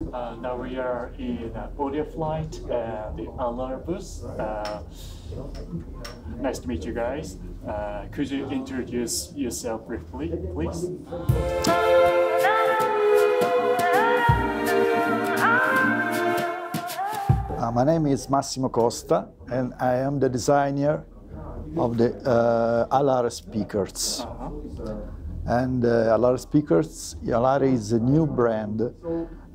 Now we are in AudioFlight, the Alara booth. Nice to meet you guys. Could you introduce yourself briefly, please? My name is Massimo Costa, and I am the designer of the Alara speakers. And Alara speakers, Alara is a new brand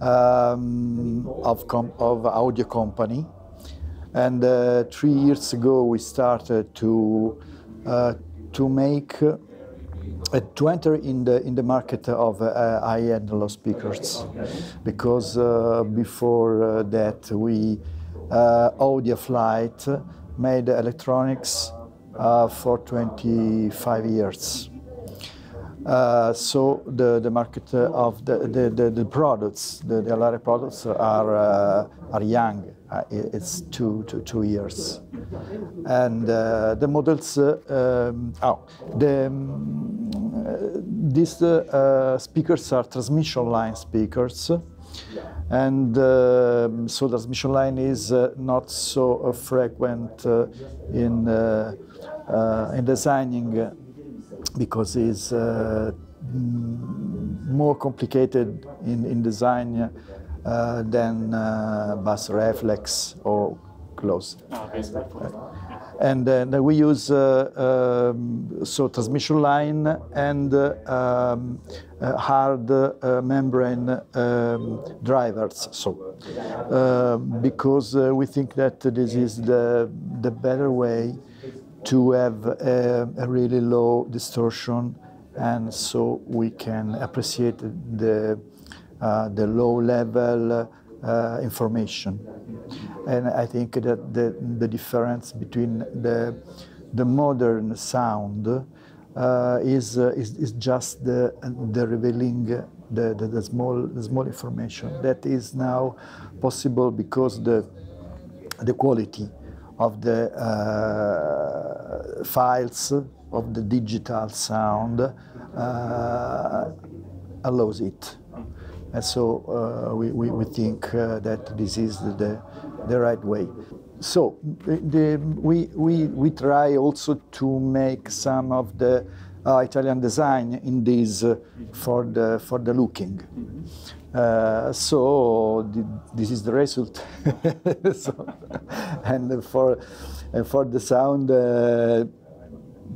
of audio company. And 3 years ago, we started to enter in the market of high-end loudspeakers, because before that we AudioFlight made electronics for 25 years. So the market of the products, the Alara products are young. It's two years, and the models. These speakers are transmission line speakers, and so the transmission line is not so frequent in designing, because it's more complicated in design than bass reflex or close. And we use so transmission line and hard membrane drivers. So because we think that this is the better way to have a really low distortion, and so we can appreciate the low level information. And I think that the difference between the modern sound is just the revealing the small information that is now possible, because the quality of the files of the digital sound allows it. And so we think that this is the right way. So we try also to make some of the Italian design in this for the looking. So this is the result. So, and for the sound,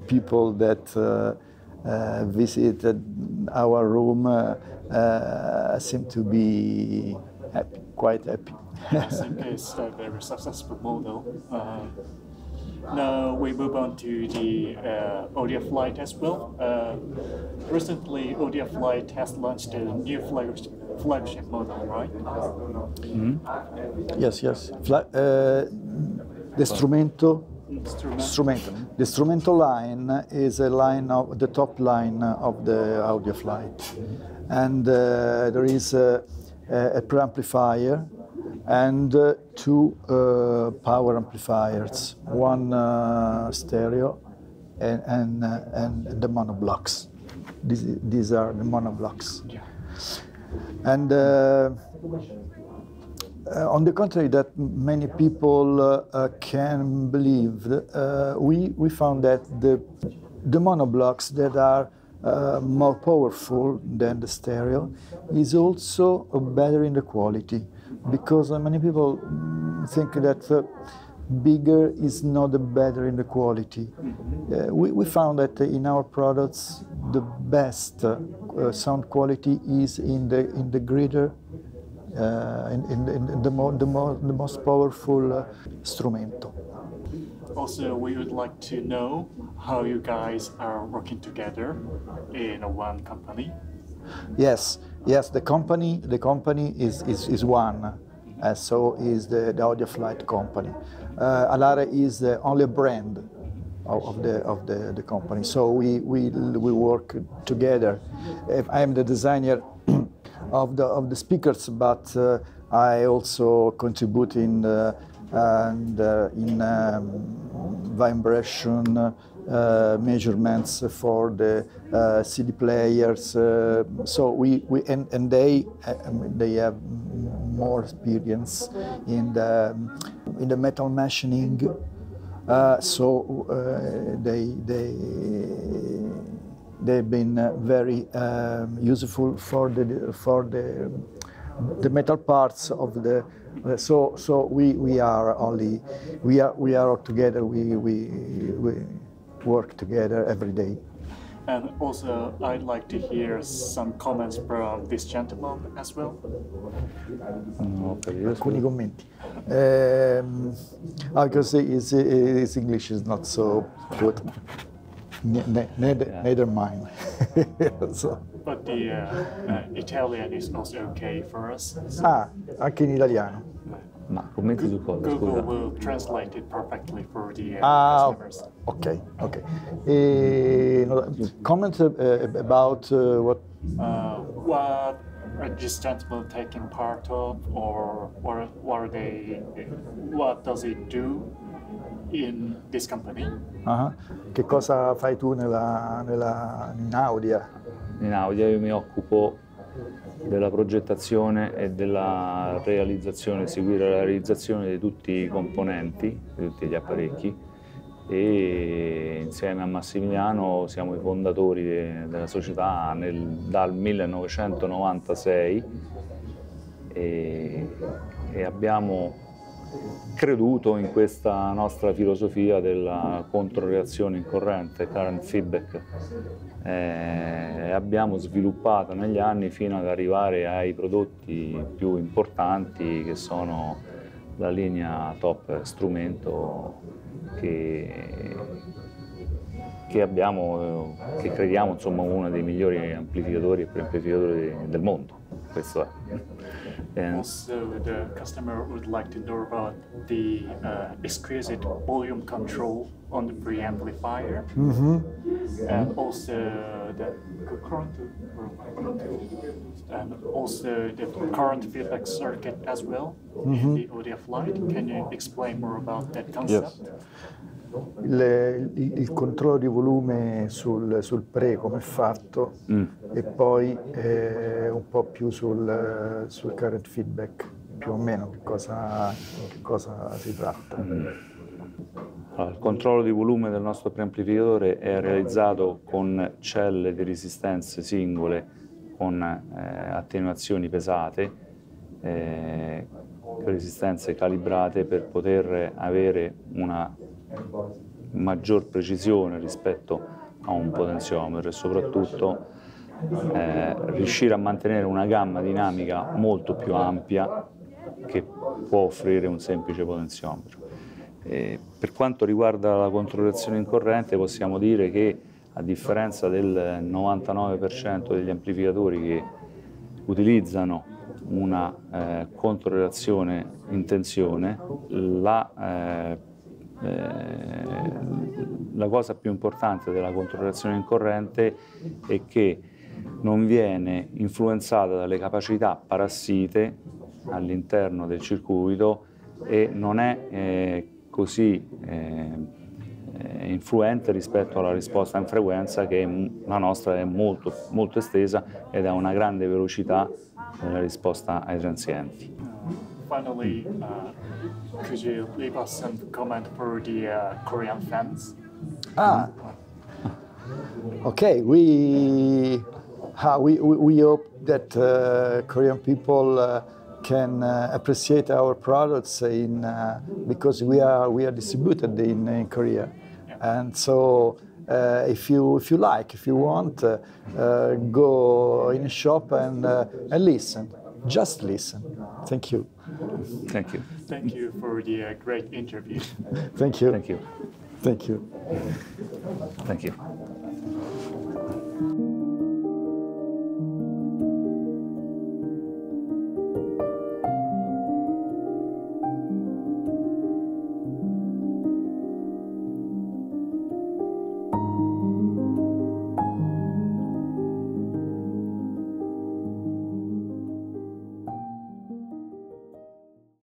people that visited our room seem to be happy, quite happy. Yes, in case a very successful model. Now we move on to the AudioFlight as well. Recently, AudioFlight has launched a new flagship model, right? Mm-hmm. Yes. The Strumento. The Strumento line is a line of the top line of the AudioFlight, and there is a preamplifier and two power amplifiers, one stereo and the monoblocks. These are the monoblocks. Yeah. And on the contrary, that many people can believe, we found that the monoblocks that are more powerful than the stereo is also better in the quality, because many people think that bigger is not better in the quality. We found that in our products the best sound quality is in the greater, in the most powerful Strumento. Also, we would like to know how you guys are working together in one company. Yes. The company is one, so is the AudioFlight company. Alara is the only brand of the company. So we work together. I am the designer of the speakers, but I also contribute in vibration measurements for the CD players. So they have more experience in the metal machining, so they've been very useful for the metal parts of the. So we are all together. We work together every day. And also, I'd like to hear some comments from this gentleman as well. Alcuni commenti. Because his English is not so good. Neither mine. So. But the Italian is also okay for us. Ah, anche in italiano. Ma commenti su cosa? Google Scusa. will translate it perfectly for the customers. Okay. Comment about what? What are these gentlemen taking part of, or what does it do in this company? Che cosa fai tu in Audia? In Audia io mi occupo della progettazione e della realizzazione, seguire la realizzazione di tutti i componenti, di tutti gli apparecchi, e insieme a Massimiliano siamo i fondatori della società dal 1996 e abbiamo creduto in questa nostra filosofia della controreazione in corrente, current feedback, e abbiamo sviluppato negli anni fino ad arrivare ai prodotti più importanti che sono la linea top strumento che crediamo insomma uno dei migliori amplificatori e preamplificatori del mondo. Questo è. Also, the customer would like to know about the exquisite volume control on the preamplifier, and also the current feedback circuit as well in the ODF Lite. Can you explain more about that concept? Yes. Il controllo di volume sul pre come è fatto e poi un po' più sul current feedback, più o meno che cosa si tratta. Allora, il controllo di volume del nostro preamplificatore è realizzato con celle di resistenze singole con attenuazioni pesate, resistenze calibrate per poter avere una maggior precisione rispetto a un potenziometro e soprattutto riuscire a mantenere una gamma dinamica molto più ampia che può offrire un semplice potenziometro. Per quanto riguarda la controreazione in corrente possiamo dire che a differenza del 99% degli amplificatori che utilizzano una controreazione in tensione, la cosa più importante della controreazione in corrente è che non viene influenzata dalle capacità parassite all'interno del circuito e non è così influente rispetto alla risposta in frequenza, che la nostra è molto, molto estesa ed ha una grande velocità nella risposta ai transienti. Finally, could you leave us some comment for the Korean fans? Okay. We hope that Korean people can appreciate our products because we are distributed in Korea, and so if you like, if you want, go in a shop and listen. Just listen. Thank you. Thank you. Thank you for the great interview. Thank you. Thank you. Thank you. Thank you.